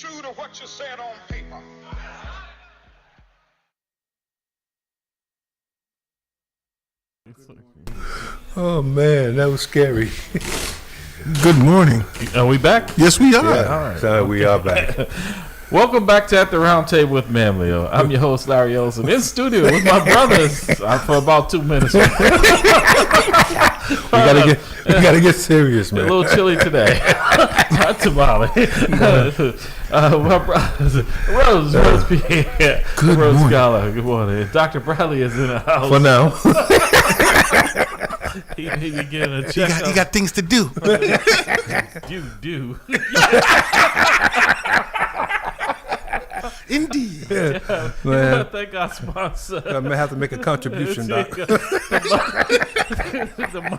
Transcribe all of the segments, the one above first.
true to what you said on paper. Oh man, that was scary. Good morning. Are we back? Yes, we are. Yeah, All right. so we are back. Welcome back to At the Round Table with MAMLEO. I'm your host, Larry Olsen, in studio with my brothers for about 2 minutes. We gotta get serious, man. A little chilly today. Not tamale. My brothers, Rose Pierre, Good Rose morning. Scholar. Good morning. Dr. Bradley is in the house. For now. He be getting a check. You got things to do. You do. Indeed. Yeah, You man. want to thank our sponsor. I may have to make a contribution, Doc. The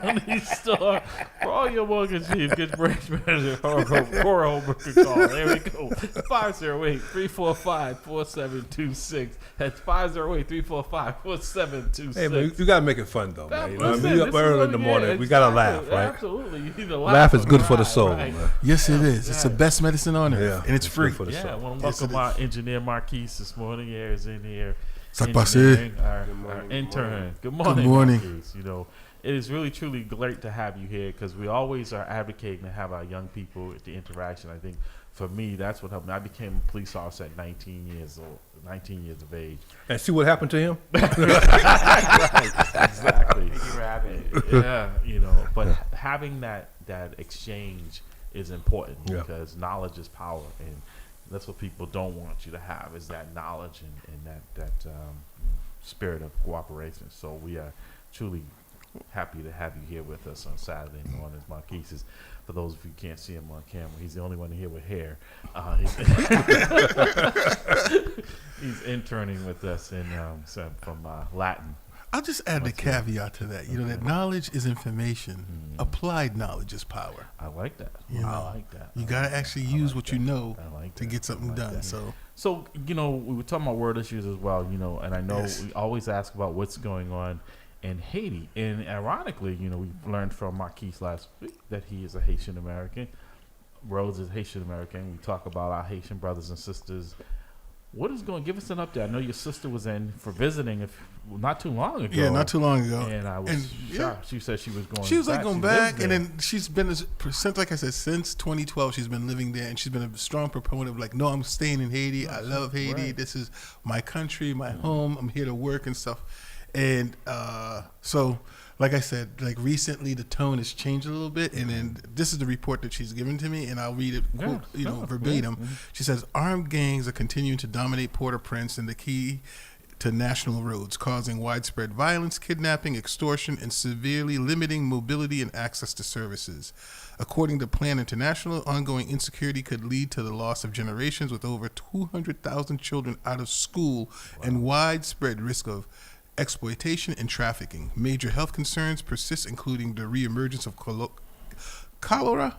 money store for all your mortgage needs. Get branch manager Cora Holbrook a call. There we go. 508-345-4726. That's 508-345-4726. Hey, man, you gotta make it fun, though, man. You know what I mean? You up Listen, early in the morning. We gotta laugh, right? Absolutely. You need to laugh. Laugh is good for the Right, soul, right. man. Yes, it is. It's the best medicine on earth, Yeah, and it's free. good for the Yeah, I soul. want to Yes, welcome it our is. engineer Marquise this morning. Yeah, is in here. Ça passe? Engineering, our intern. Good morning. Good morning. Marquise. You know, it is really truly great to have you here because we always are advocating to have our young people at the interaction. I think for me, that's what helped me. I became a police officer at 19 years old, 19 years of age. And see what happened to him? Exactly. Yeah, you know, but having that exchange is important Yeah. because knowledge is power, and that's what people don't want you to have is that knowledge and that spirit of cooperation. So we are truly happy to have you here with us on Saturday mornings. Marquise is, for those of you who can't see him on camera, he's the only one here with hair. He's interning with us in from Latin. I'll just add a caveat to that. You know, that knowledge is information. Applied knowledge is power. I like that. You know, I like that. You got to actually use what you know I like to that. get something I like done. that. So, you know, we were talking about word issues as well, you know, and I know Yes. we always ask about what's going on in Haiti. And ironically, you know, we learned from Marquise last week that he is a Haitian American. Rose is Haitian American. We talk about our Haitian brothers and sisters. What is going? Give us an update. I know your sister was in for visiting not too long ago. yeah, not too long ago. And I was shocked. She said she was going. She was like going back, and there. then she's been since, like I said, since 2012, she's been living there, and she's been a strong proponent of like, no, I'm staying in Haiti. I love Haiti. Right. This is my country, my home. I'm here to work and stuff. And so, like I said, like recently the tone has changed a little bit, and then this is the report that she's given to me, and I'll read it, quote, verbatim. She says, armed gangs are continuing to dominate Port-au-Prince and the key to national roads, causing widespread violence, kidnapping, extortion, and severely limiting mobility and access to services. According to Plan International, ongoing insecurity could lead to the loss of generations, with over 200,000 children out of school and widespread risk of exploitation and trafficking. Major health concerns persist, including the reemergence of cholera,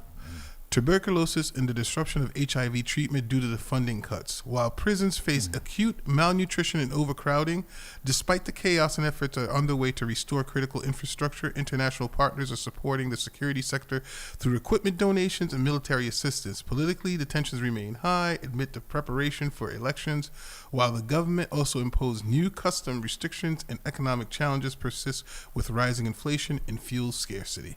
tuberculosis, and the disruption of HIV treatment due to the funding cuts. While prisons face acute malnutrition and overcrowding, despite the chaos and efforts are underway to restore critical infrastructure, international partners are supporting the security sector through equipment donations and military assistance. Politically, the tensions remain high amid the preparation for elections, while the government also imposed new custom restrictions and economic challenges persist with rising inflation and fuel scarcity.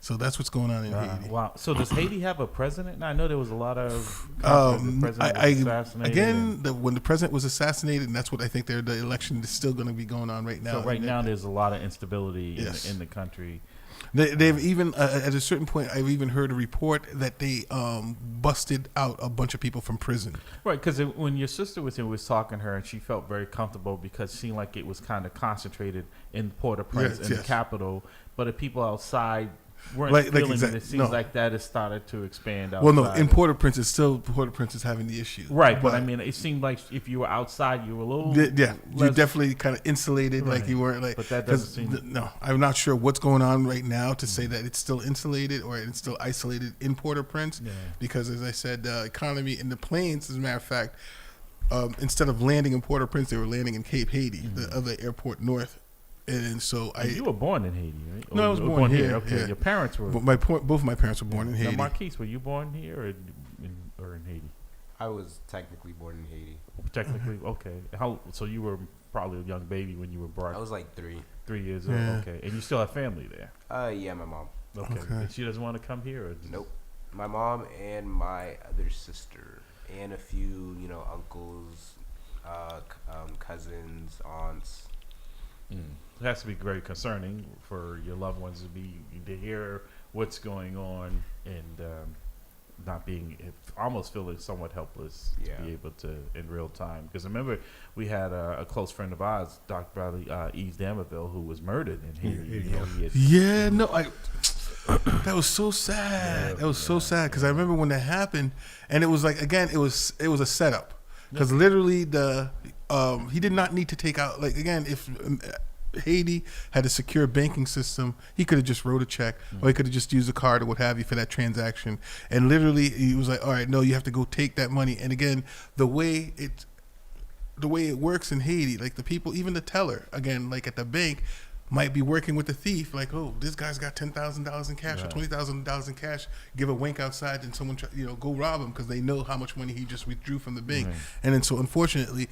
So that's what's going on in Haiti. Wow. So does Haiti have a president? Now, I know there was a lot of the president was assassinated. When the president was assassinated, and that's what I think the election is still going to be going on right now. So right now there's a lot of instability Yes. in the country. They've even, at a certain point, I've even heard a report that they busted out a bunch of people from prison. Right, because when your sister was here, we was talking to her, and she felt very comfortable because it seemed like it was kind of concentrated in Port-au-Prince, Yes, in yes. the capital, but the people outside weren't Like feeling exact- it. It seems no. like that has started to expand outside. Well, no, in Port-au-Prince, Port-au-Prince is having the issue. Right, but I mean, it seemed like if you were outside, you were a little Yeah, you're less- definitely kind of insulated, like Right. you weren't like. But that doesn't 'cause seem- No, I'm not sure what's going on right now to say that it's still insulated or it's still isolated in Port-au-Prince, Yeah. because as I said, the economy in the plains, as a matter of fact, instead of landing in Port-au-Prince, they were landing in Cape Haiti, the other airport north. And so You were born in Haiti, right? No, I was you were born here, Okay, yeah. your parents were. both of my parents were born in Now, Haiti. Marquise, were you born here or in Haiti? I was technically born in Haiti. Technically, okay. So you were probably a young baby when you were born. I was like 3. 3 years old. Yeah. Okay, and you still have family there. Yeah, my mom. Okay. Okay. And she doesn't want to come here. Or Nope. My mom and my other sister and a few, uncles, cousins, aunts. It has to be very concerning for your loved ones to hear what's going on and not being almost feeling somewhat helpless Yeah. to be able to in real time. Because remember, we had a close friend of ours, Dr. Bradley Eves Damerville, who was murdered in Haiti. Yeah, no, that was so sad. That was so sad because I remember when that happened, and it was like again, it was a setup because literally he did not need to take out if Haiti had a secure banking system, he could have just wrote a check or he could have just used a card or what have you for that transaction. And literally, he was like, "All right, no, you have to go take that money." And again, the way it works in Haiti, like the people, even the teller, again, like at the bank, might be working with the thief. Like, oh, this guy's got $10,000 in cash or $20,000 in cash. Give a wink outside, and someone go rob him because they know how much money he just withdrew from the bank. And then so unfortunately,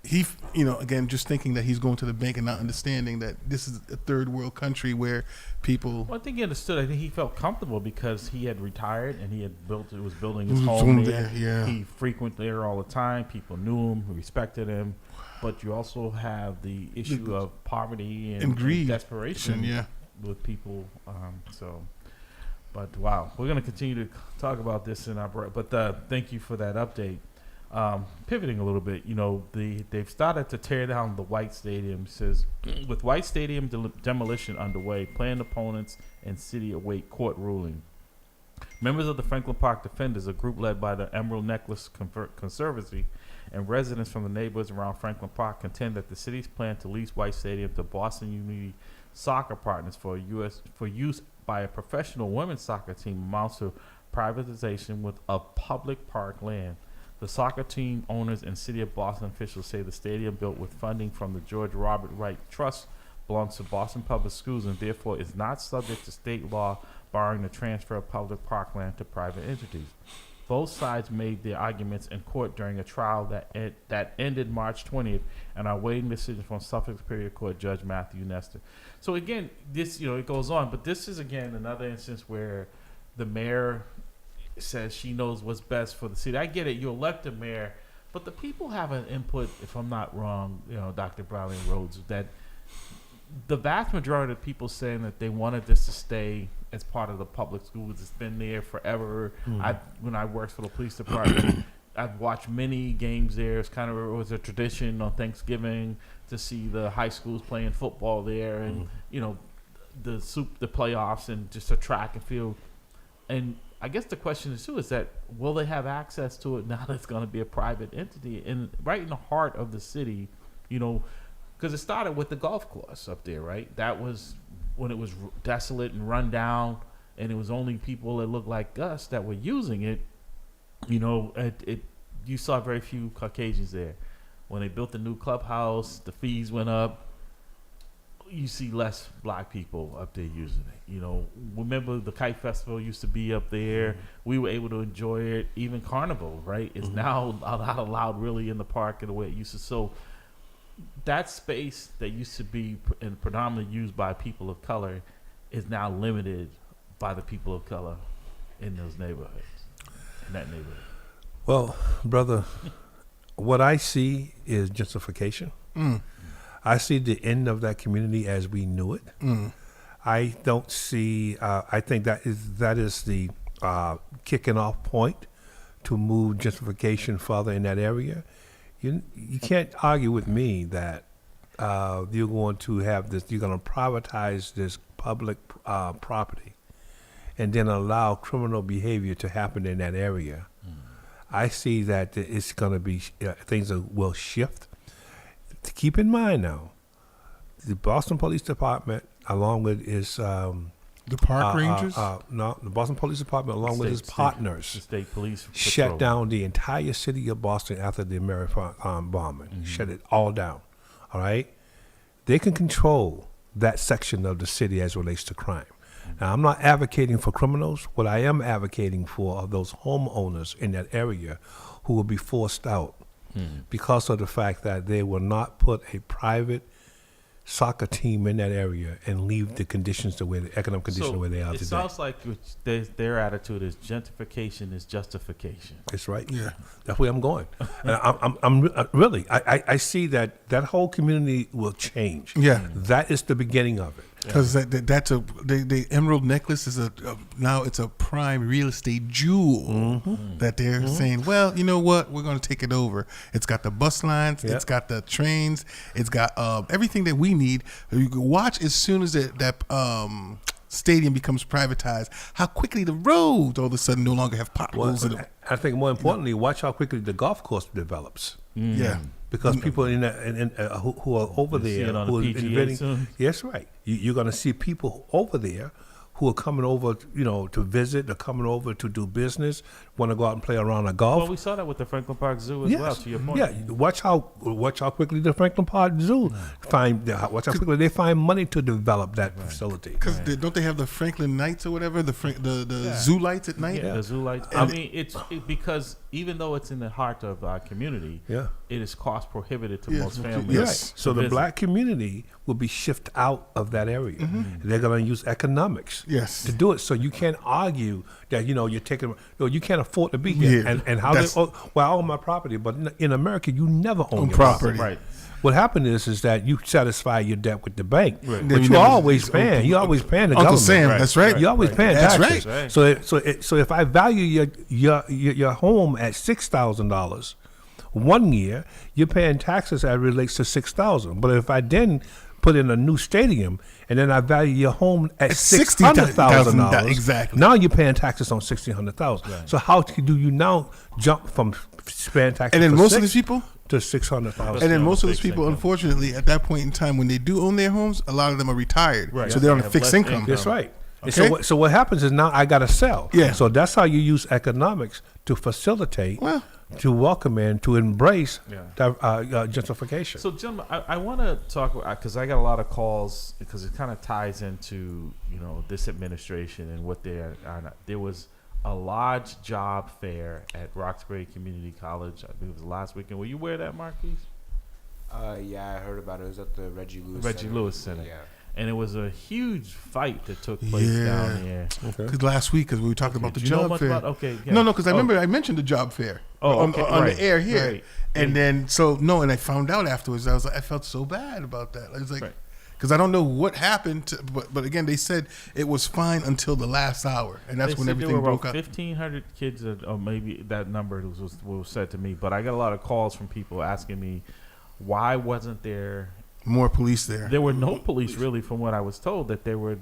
he, again, just thinking that he's going to the bank and not understanding that this is a third world country where people. Well, I think he understood. I think he felt comfortable because he had retired and he was building his home there. Yeah. He frequented there all the time. People knew him, respected him. But you also have the issue of poverty and greed, desperation with people. But wow, we're going to continue to talk about this in our break. But thank you for that update. Pivoting a little bit, they've started to tear down the White Stadium. Says with White Stadium demolition underway, planned opponents and city await court ruling. Members of the Franklin Park Defenders, a group led by the Emerald Necklace Conservancy, and residents from the neighborhoods around Franklin Park contend that the city's plan to lease White Stadium to Boston University Soccer Partners for use by a professional women's soccer team amounts to privatization of public park land. The soccer team owners and City of Boston officials say the stadium, built with funding from the George Robert Wright Trust, belongs to Boston Public Schools and therefore is not subject to state law barring the transfer of public parkland to private entities. Both sides made their arguments in court during a trial that ended March 20th and are awaiting decision from Suffolk Superior Court Judge Matthew Nestor. So again, this it goes on, but this is again another instance where the mayor says she knows what's best for the city. I get it, you elect a mayor, but the people have an input, if I'm not wrong, Dr. Brown and Rhodes, that the vast majority of people saying that they wanted this to stay as part of the public schools. It's been there forever. When I worked for the police department, I've watched many games there. It was a tradition on Thanksgiving to see the high schools playing football there, and the playoffs and just a track and field. And I guess the question is too is that will they have access to it now that it's going to be a private entity and right in the heart of the city, because it started with the golf course up there, right? That was when it was desolate and run down, and it was only people that looked like us that were using it. You saw very few Caucasians there. When they built the new clubhouse, the fees went up. You see less black people up there using it. Remember the Kite Festival used to be up there. We were able to enjoy it. Even Carnival, right, is now not allowed really in the park in the way it used to. So that space that used to be predominantly used by people of color is now limited by the people of color in those neighborhoods, in that neighborhood. Well, brother, what I see is gentrification. I see the end of that community as we knew it. I don't see. I think that is the kicking off point to move gentrification further in that area. You can't argue with me that you're going to have this. You're going to privatize this public property, and then allow criminal behavior to happen in that area. I see that it's going to be things will shift. To keep in mind now, the Boston Police Department, along with its the park rangers, the Boston Police Department, along with its partners, the state police shut down the entire city of Boston after the Marathon bombing. Shut it all down. All right, they can control that section of the city as it relates to crime. Now, I'm not advocating for criminals. What I am advocating for are those homeowners in that area who will be forced out because of the fact that they will not put a private soccer team in that area and leave the conditions the way the economic conditions the way they are it today. sounds like their attitude is gentrification is justification. That's right. Yeah. That's where I'm going. And I'm really, I see that whole community will change. Yeah. That is the beginning of it. Because that's the emerald necklace is now it's a prime real estate jewel that they're saying, well, you know what, we're going to take it over. It's got the bus lines, Yep. it's got the trains, it's got everything that we need. You can watch as soon as that stadium becomes privatized, how quickly the roads all of a sudden no longer have potholes in them. I think more importantly, watch how quickly the golf course develops. Yeah. Because people who are over We'll see there it on who are the PGA inventing, soon. yes, right. You're going to see people over there who are coming over, to visit, or coming over to do business, want to go out and play around a golf. Well, we saw that with the Franklin Park Zoo as well. To your point, Yeah, watch how quickly the Franklin Park Zoo watch how quickly they find money to develop that facility. Because don't they have the Franklin Nights or whatever, the zoo lights at night? the zoo lights. I mean, it's because even though it's in the heart of our community, Yeah. it is cost prohibitive to Yes, most yes. families. Yes. So to the visit. black community will be shifted out of that area. They're going to use economics Yes. to do it. So you can't argue that you're taking. You can't afford to be here. Yeah. And how they? That's- I own my property, but in America, you never own your property. Right. What happened is that you satisfy your debt with the bank, Then but you you're never- always paying. You're always paying the Uncle government. Sam, that's right. You're always paying That's taxes. right. So if I value your home at $6,000 one year, you're paying taxes that relates to $6,000. But if I then put in a new stadium and then I value your home at $600,000, exactly. now you're paying taxes on $600,000. So how do you now jump from paying taxes And then for most of six these people, to $600,000? and then on most of those fixed people, income. unfortunately, at that point in time, when they do own their homes, a lot of them are retired, Right. so they're on They a have fixed less income. income. That's right. And Okay. so what happens is now I got to sell. Yeah. So that's how you use economics to facilitate, Well- to welcome in, to embrace Yeah. gentrification. So, Jim, I want to talk because I got a lot of calls because it kind of ties into this administration and what they are. There was a large job fair at Roxbury Community College. I think it was last weekend. Were you aware of that, Marquise? Yeah, I heard about it. It was at the Reggie Lewis Reggie Center. Lewis Center. Yeah. And it was a huge fight that took place Yeah. down there. Okay. Because last week, because we were talking about the Do you know job much fair. about? Okay. Yeah. No, because I Oh, remember I mentioned the job fair Oh, on okay, the right, air here, right. and then and I found out afterwards. I felt so bad about that. I was like, Right. because I don't know what happened, but again, they said it was fine until the last hour, and that's They when said everything there were broke about up. 1,500 kids, or maybe that number was said to me. But I got a lot of calls from people asking me, why wasn't there? More police there. There were no police, really, from what I was told, that they were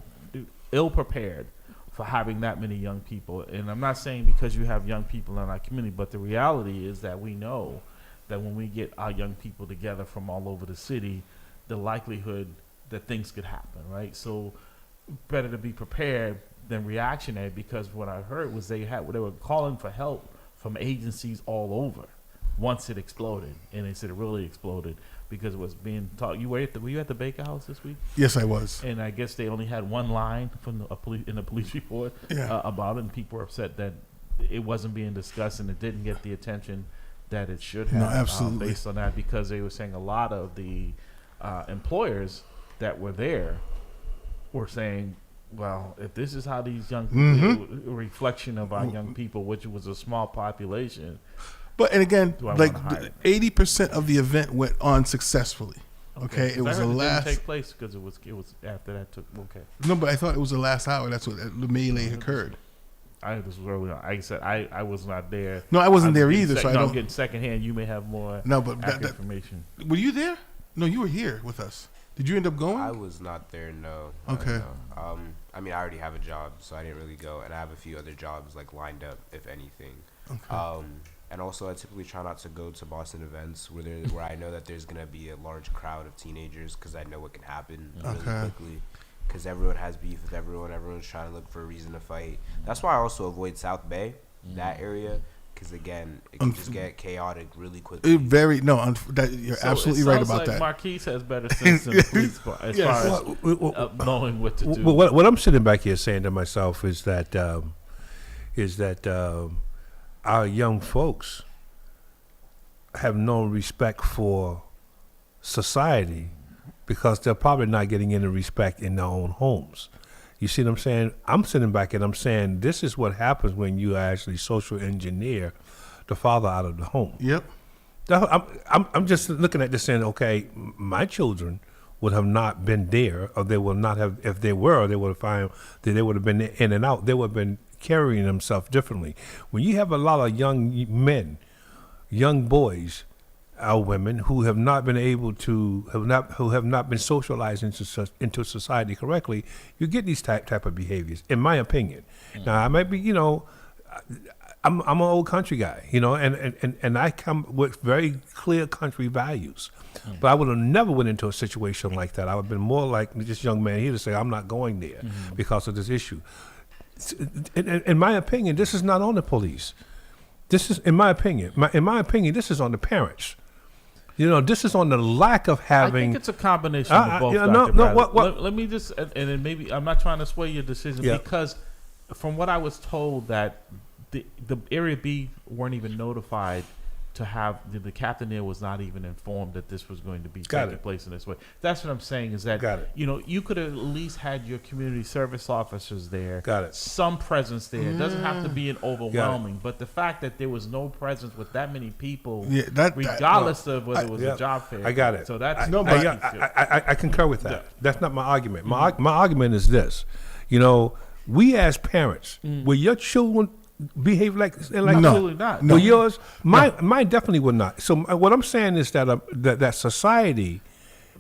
ill prepared for having that many young people. And I'm not saying because you have young people in our community, but the reality is that we know that when we get our young people together from all over the city, the likelihood that things could happen, right? So better to be prepared than reactionary, because what I heard was they were calling for help from agencies all over once it exploded, and they said it really exploded because it was being taught. Were you at the Baker House this week? Yes, I was. And I guess they only had one line from in the police report Yeah. about it, and people were upset that it wasn't being discussed and it didn't get the attention that it should have. No, absolutely. Based on that, because they were saying a lot of the employers that were there were saying, well, if this is how these young people, a reflection of our young people, which was a small population. But and again, Do I like wanna hide it? 80% of the event went on successfully. Okay, it was I the heard last. It didn't take place because it was after that took. Okay, No, but I thought it was the last hour. That's what the melee occurred. this was early on. Like I said, I was not there. No, I wasn't I'm there getting either, so I I'm don't- getting secondhand. You may have more. No, but accurate that- information. Were you there? No, you were here with us. Did you end up going? I was not there. No. Okay. No. I mean, I already have a job, so I didn't really go, and I have a few other jobs like lined up, if anything. And also, I typically try not to go to Boston events where I know that there's gonna be a large crowd of teenagers, because I know what can happen really Okay. quickly. Because everyone has beef with everyone. Everyone's trying to look for a reason to fight. That's why I also avoid South Bay, that area, because again, it can just get chaotic really quickly. You're absolutely right about that. Marquise has better sense than the police as far as knowing what to do. What I'm sitting back here saying to myself is that our young folks have no respect for society because they're probably not getting any respect in their own homes. You see what I'm saying? I'm sitting back and I'm saying this is what happens when you actually social engineer the father out of the home. Yep. I'm just looking at this saying, okay, my children would have not been there, or they will not have. If they were, they would have found that they would have been in and out. They would have been carrying themselves differently. When you have a lot of young men, young boys, our women who have not been able to who have not been socialized into society correctly, you get these type of behaviors. In my opinion, now I might be, I'm an old country guy, and I come with very clear country values, but I would have never went into a situation like that. I would have been more like this young man here to say I'm not going there because of this issue. In my opinion, this is not on the police. This is, in my opinion, this is on the parents. This is on the lack of having. I think it's a combination of both. Let me just, and then maybe I'm not trying to sway your decision because, from what I was told, that the Area B weren't even notified to have the captain there was not even informed that this was going to be taking place in this way. That's what I'm saying is that you could have at least had your community service officers there. Some presence there. It doesn't have to be an overwhelming, but the fact that there was no presence with that many people, regardless of whether it was a job fair. I got it. So that's I concur with that. That's not my argument. My argument is this: we as parents, will your children behave like absolutely not? Well, yours, mine definitely would not. So what I'm saying is that that society,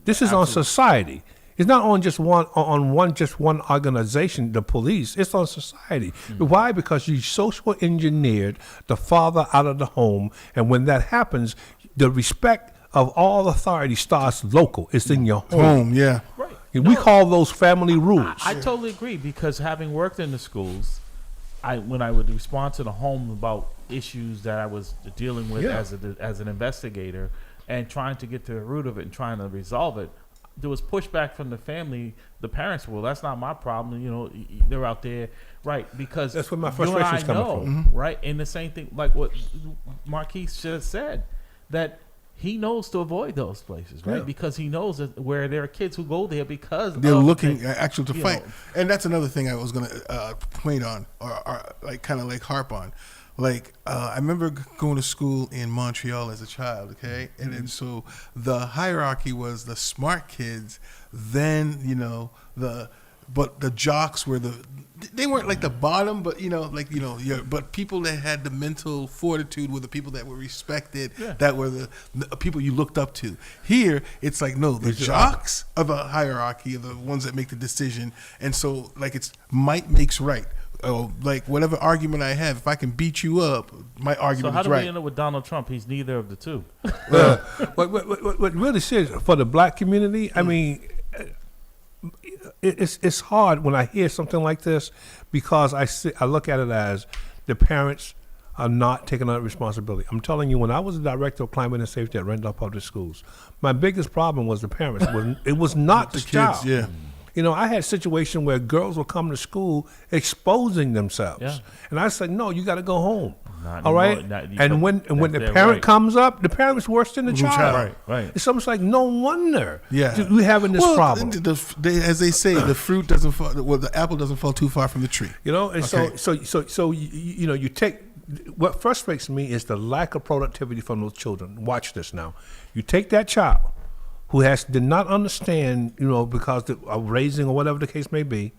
this is on society. It's not on just one organization, the police. It's on society. Why? Because you social engineered the father out of the home, and when that happens, the respect of all authority starts local. It's in your home. Yeah, right. We call those family rules. I totally agree because having worked in the schools, when I would respond to the home about issues that I was dealing with as an investigator and trying to get to the root of it and trying to resolve it, there was pushback from the family. The parents, well, that's not my problem. They're out there, right? Because that's where my frustration's coming from, right? And the same thing, like what Marquise just said, that he knows to avoid those places, right? Because he knows that where there are kids who go there because they're looking actually to fight. And that's another thing I was going to point on or like kind of like harp on. Like I remember going to school in Montreal as a child, okay? And then so the hierarchy was the smart kids, then, but the jocks were they weren't like the bottom, but but people that had the mental fortitude were the people that were respected, that were the people you looked up to. Here, it's like the jocks are the hierarchy, are the ones that make the decision, and so like it's might makes right. Oh, like whatever argument I have, if I can beat you up, my argument is right. So how do we end up with Donald Trump? He's neither of the two. What really serious for the black community? I mean, it's hard when I hear something like this because I look at it as the parents are not taking on responsibility. I'm telling you, when I was the director of climate and safety at Randolph Public Schools, my biggest problem was the parents. It was not the child. Yeah. I had a situation where girls would come to school exposing themselves. And I said, no, you got to go home. All right? And when the parent comes up, the parent's worse than the child. Right. It's almost like no wonder we're having this problem. As they say, the fruit doesn't fall, the apple doesn't fall too far from the tree. And so you take, what frustrates me is the lack of productivity from those children. Watch this now. You take that child who did not understand, because of raising or whatever the case may be,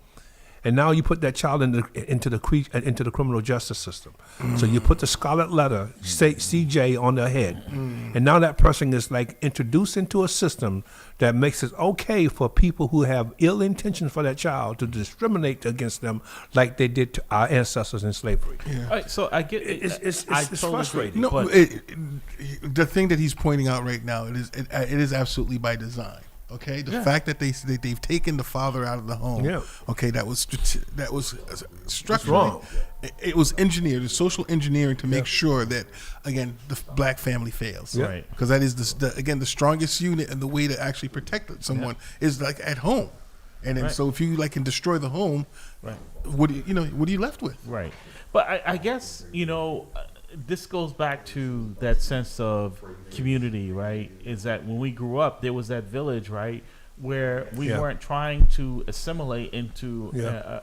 and now you put that child into the criminal justice system. So you put the scarlet letter, CJ, on their head, and now that person is like introduced into a system that makes it okay for people who have ill intentions for that child to discriminate against them like they did to our ancestors in slavery. Yeah. All right, so I get it's totally frustrating. No, the thing that he's pointing out right now, it is absolutely by design. Okay, the fact that they've taken the father out of the home. Yeah. Okay, that was structurally wrong. It was engineered, it's social engineering to make sure that again the black family fails. Yeah. Right. Because that is the strongest unit, and the way to actually protect someone is like at home. And then so if you like can destroy the home, Right. what are you left with? Right. But I guess, this goes back to that sense of community, right? Is that when we grew up, there was that village, right, where we weren't trying to assimilate into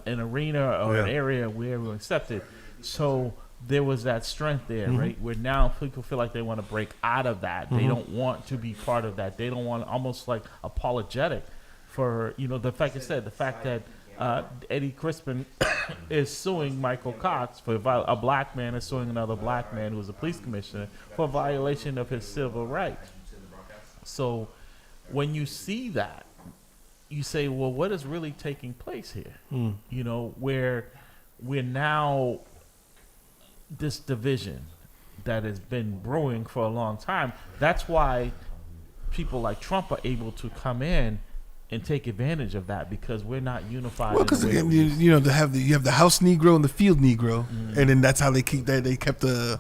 an arena or an area where we were accepted. So there was that strength there, right? Where now people feel like they want to break out of that. They don't want to be part of that. They don't want almost like apologetic for, the fact that Eddie Crispin is suing Michael Cox for a black man is suing another black man who was a police commissioner for a violation of his civil rights. So when you see that, you say, well, what is really taking place here? Where we're now this division that has been brewing for a long time. That's why people like Trump are able to come in and take advantage of that, because we're not unified. Well, because again, you have the house Negro and the field Negro, and then that's how they kept the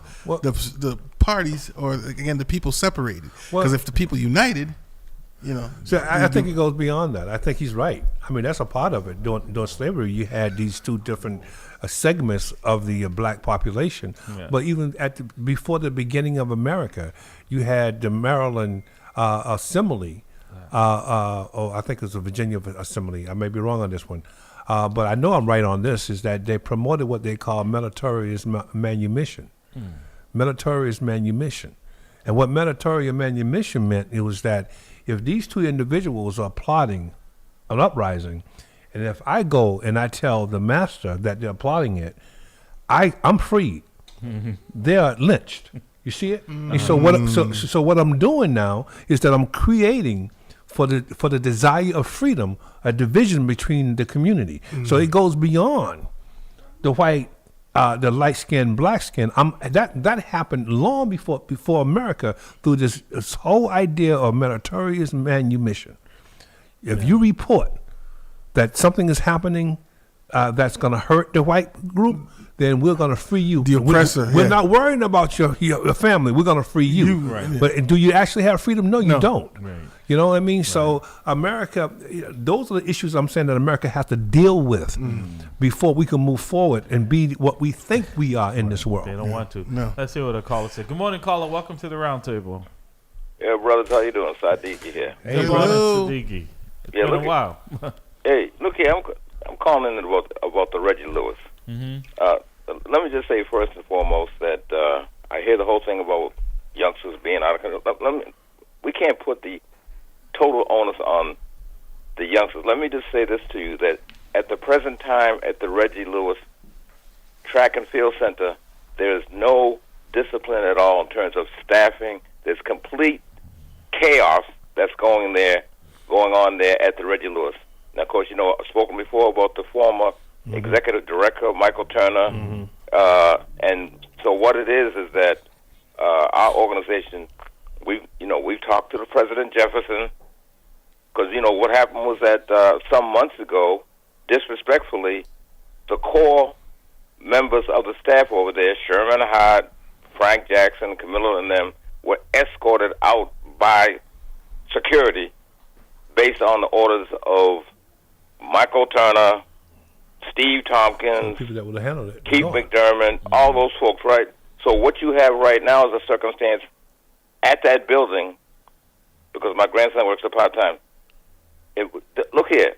parties, or again the people separated. Because if the people united, So I think it goes beyond that. I think he's right. I mean, that's a part of it. During slavery, you had these two different segments of the black population. Yeah. But even before the beginning of America, you had the Maryland Assembly. I think it's the Virginia Assembly. I may be wrong on this one. But I know I'm right on this, is that they promoted what they call meritorious manumission. Meritorious manumission. And what meritorious manumission meant, it was that if these two individuals are plotting an uprising, and if I go and I tell the master that they're plotting it, I'm freed. They're lynched. You see it? And so what I'm doing now is that I'm creating for the desire of freedom a division between the community. So it goes beyond the white, the light skin, black skin. That happened long before America, through this whole idea of meritorious manumission. If you report that something is happening that's going to hurt the white group, then we're going to free you. The oppressor. We're not worrying about your family. We're going to free you. Right. But do you actually have freedom? No, you don't. Right. You know what I mean? Right. So America, those are the issues I'm saying that America has to deal with before we can move forward and be what we think we are in this world. They don't want to. No. Let's see what a caller said. Good morning, caller. Welcome to the round table. Yeah, brothers, how you doing? Sadiki here. Hey, Good brother. morning, Siddiqui. It's Yeah, been look a while. Hey, look here. I'm calling in about the Reggie Lewis. Let me just say first and foremost that I hear the whole thing about youngsters being out of control. We can't put the total onus on the youngsters. Let me just say this to you, that at the present time at the Reggie Lewis Track and Field Center, there is no discipline at all in terms of staffing. There's complete chaos that's going on there at the Reggie Lewis. Now, of course, I've spoken before about the former executive director, Michael Turner. And so what it is that our organization, we've talked to the President Jefferson, because, what happened was that some months ago, disrespectfully, the core members of the staff over there, Sherman Hart, Frank Jackson, Camilo, and them, were escorted out by security based on the orders of Michael Turner, Steve Tompkins, People that would have handled it. Keith McDermott, all those folks, right? So what you have right now is a circumstance at that building, because my grandson works a part-time. Look here.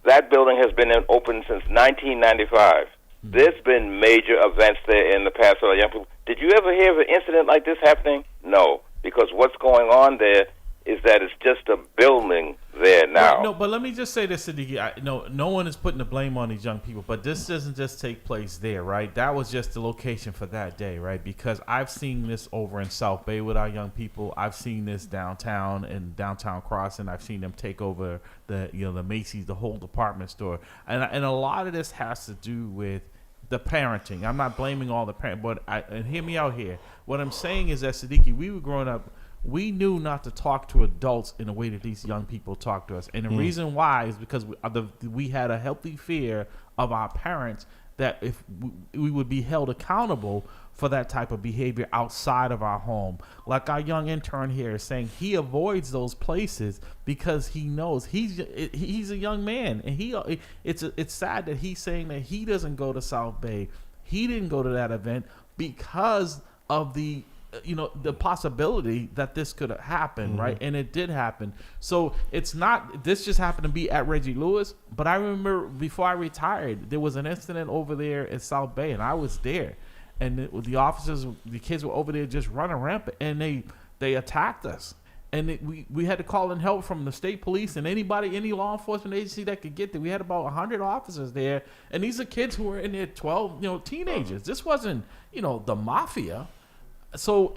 That building has been open since 1995. There's been major events there in the past for young people. Did you ever hear of an incident like this happening? No, because what's going on there is that it's just a building there now. No, but let me just say this, Siddiqui. No one is putting the blame on these young people, but this doesn't just take place there, right? That was just the location for that day, right? Because I've seen this over in South Bay with our young people. I've seen this downtown in Downtown Crossing. I've seen them take over the Macy's, the whole department store, and a lot of this has to do with the parenting. I'm not blaming all the parents, but and hear me out here. What I'm saying is that, Siddiqui, we were growing up we knew not to talk to adults in the way that these young people talk to us. And the reason why is because we had a healthy fear of our parents that if we would be held accountable for that type of behavior outside of our home. Like our young intern here is saying, he avoids those places because he knows he's a young man, and it's sad that he's saying that he doesn't go to South Bay. He didn't go to that event because of the possibility that this could happen, right? And it did happen. So it's not, this just happened to be at Reggie Lewis, but I remember before I retired, there was an incident over there in South Bay, and I was there. And the kids were over there just running rampant, and they attacked us. And we had to call in help from the state police and any law enforcement agency that could get there. We had about 100 officers there, and these are kids who were in their 12, teenagers. This wasn't, the mafia. So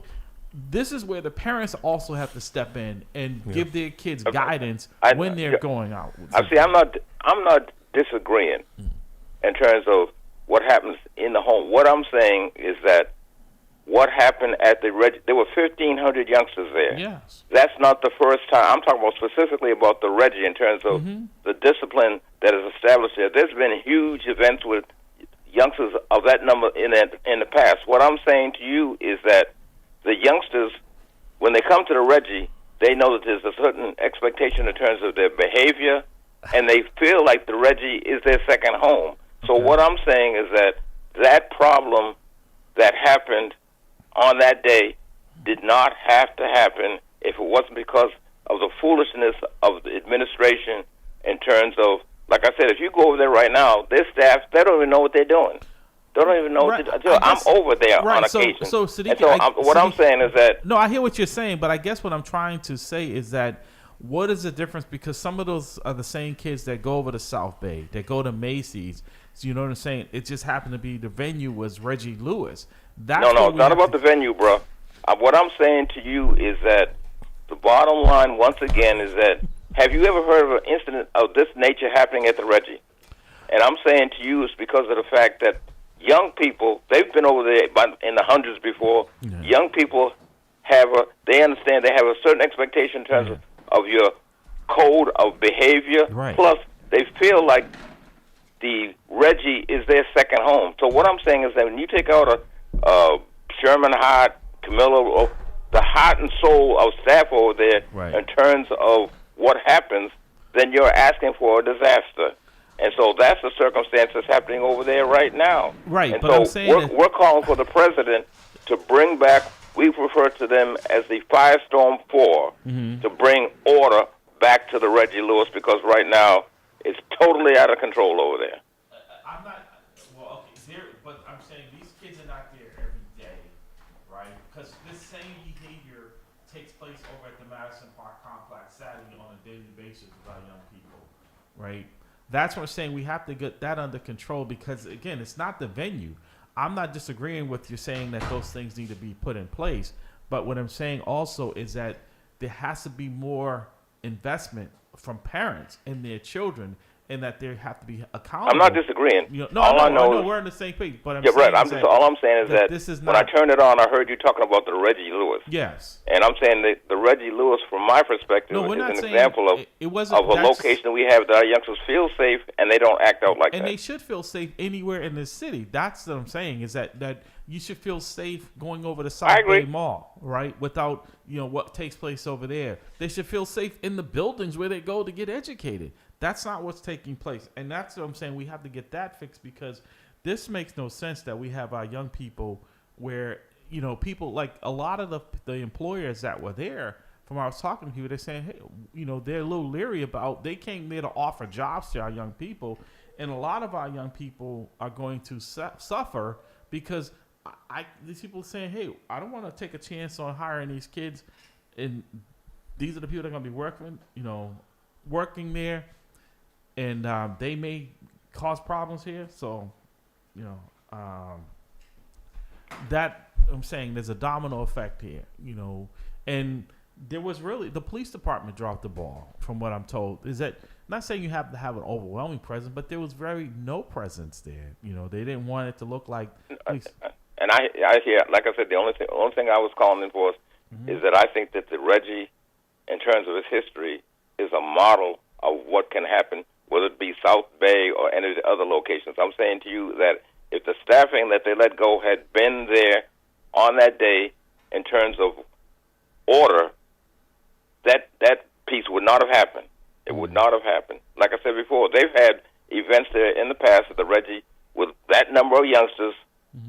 this is where the parents also have to step in and give their kids guidance when they're going out. See, I'm not disagreeing in terms of what happens in the home. What I'm saying is that what happened at there were 1,500 youngsters there. Yes. That's not the first time. I'm talking about specifically about the Reggie in terms of the discipline that is established there. There's been huge events with youngsters of that number in the past. What I'm saying to you is that the youngsters, when they come to the Reggie, they know that there's a certain expectation in terms of their behavior, and they feel like the Reggie is their second home. So what I'm saying is that problem that happened on that day did not have to happen if it wasn't because of the foolishness of the administration in terms of, like I said, if you go over there right now, their staff, they don't even know what they're doing. They don't even know what to do. I'm over there on occasion. So Sadiq, what I'm saying is that... No, I hear what you're saying, but I guess what I'm trying to say is that what is the difference? Because some of those are the same kids that go over to South Bay, that go to Macy's. So you know what I'm saying? It just happened to be the venue was Reggie Lewis. No, it's not about the venue, bro. What I'm saying to you is that the bottom line, once again, is that have you ever heard of an incident of this nature happening at the Reggie? And I'm saying to you it's because of the fact that young people, they've been over there in the hundreds before. Yeah. Young people they understand they have a certain expectation in terms of your code of behavior. Right. Plus, they feel like the Reggie is their second home. So what I'm saying is that when you take out a Sherman Hart, Camilo, the heart and soul of staff over there in terms of what happens, then you're asking for a disaster. And so that's the circumstance that's happening over there right now. Right, and but so I'm saying we're calling for the president to bring back, we refer to them as the Firestorm 4, to bring order back to the Reggie Lewis, because right now it's totally out of control over there. I'm not, but I'm saying these kids are not there every day, right? Because this same behavior takes place over at the Madison Park Complex sadly on a daily basis with our young people, right? That's what I'm saying. We have to get that under control because, again, it's not the venue. I'm not disagreeing with you saying that those things need to be put in place. But what I'm saying also is that there has to be more investment from parents in their children and that they have to be accountable. I'm not disagreeing. I know we're on the same page. But all I'm saying is that this is when I turned it on, I heard you talking about the Reggie Lewis. Yes. And I'm saying that the Reggie Lewis, from my perspective, is an example of a location we have that our youngsters feel safe and they don't act out like that. And they should feel safe anywhere in this city. That's what I'm saying, is that you should feel safe going over to South Bay Mall, right? Without, what takes place over there. They should feel safe in the buildings where they go to get educated. That's not what's taking place. And that's what I'm saying. We have to get that fixed because this makes no sense that we have our young people where, people like a lot of the employers that were there, from I was talking to people, they're saying, hey, they're a little leery about, they came there to offer jobs to our young people. And a lot of our young people are going to suffer because these people are saying, hey, I don't want to take a chance on hiring these kids. And these are the people that are going to be working there. And they may cause problems here. So, that I'm saying there's a domino effect here, and there was really the police department dropped the ball from what I'm told. Is that not saying you have to have an overwhelming presence, but there was no presence there. They didn't want it to look like. And I hear, like I said, the only thing I was calling in for is is that I think that the Reggie, in terms of its history, is a model of what can happen, whether it be South Bay or any of the other locations. I'm saying to you that if the staffing that they let go had been there on that day in terms of order, that piece would not have happened. It would not have happened. Like I said before, they've had events there in the past at the Reggie with that number of youngsters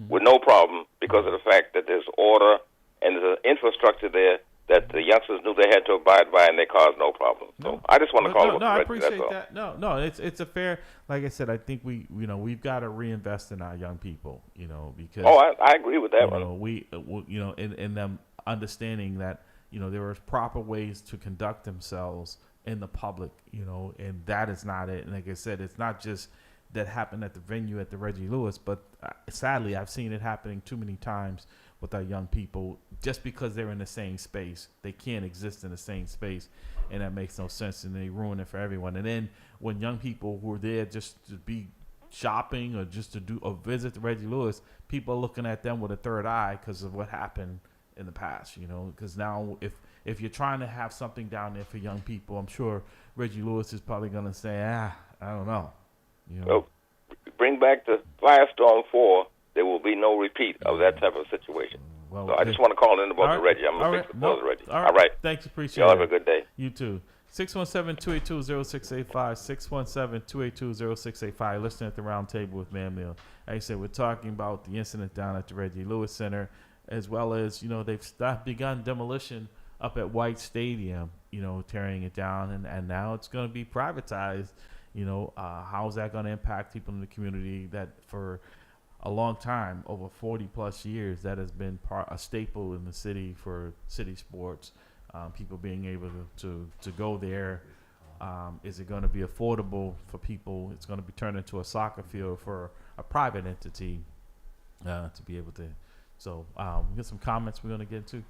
with no problem because of the fact that there's order and there's an infrastructure there that the youngsters knew they had to abide by, and they caused no problem. So I just want to call it. No, I Reggie, appreciate that's all. that. No, it's a fair. Like I said, I think we've got to reinvest in our young people. Because I agree with that one. We in them understanding that there are proper ways to conduct themselves in the public. And that is not it. And like I said, it's not just that happened at the venue at the Reggie Lewis, but sadly, I've seen it happening too many times with our young people. Just because they're in the same space, they can't exist in the same space, and that makes no sense, and they ruin it for everyone. And then when young people who are there just to be shopping or just to do a visit to Reggie Lewis, people are looking at them with a third eye because of what happened in the past. Because now if you're trying to have something down there for young people, I'm sure Reggie Lewis is probably going to say, I don't know. Well, bring back the Firestorm 4. There will be no repeat of that type of situation. Well, So I just want to call in about the Reggie. I'm a big supporter of the Reggie. All right. Thanks. Appreciate Y'all it. have a good day. You too. 617-282-0685, 617-282-0685. Listening at the round table with MAMLEO. Like I said, we're talking about the incident down at the Reggie Lewis Center, as well as, they've begun demolition up at White Stadium, tearing it down, and now it's going to be privatized. How is that going to impact people in the community that for a long time, over 40 plus years, that has been a staple in the city for city sports. People being able to go there. Is it going to be affordable for people? It's going to be turned into a soccer field for a private entity to be able to. So we got some comments we're going to get into.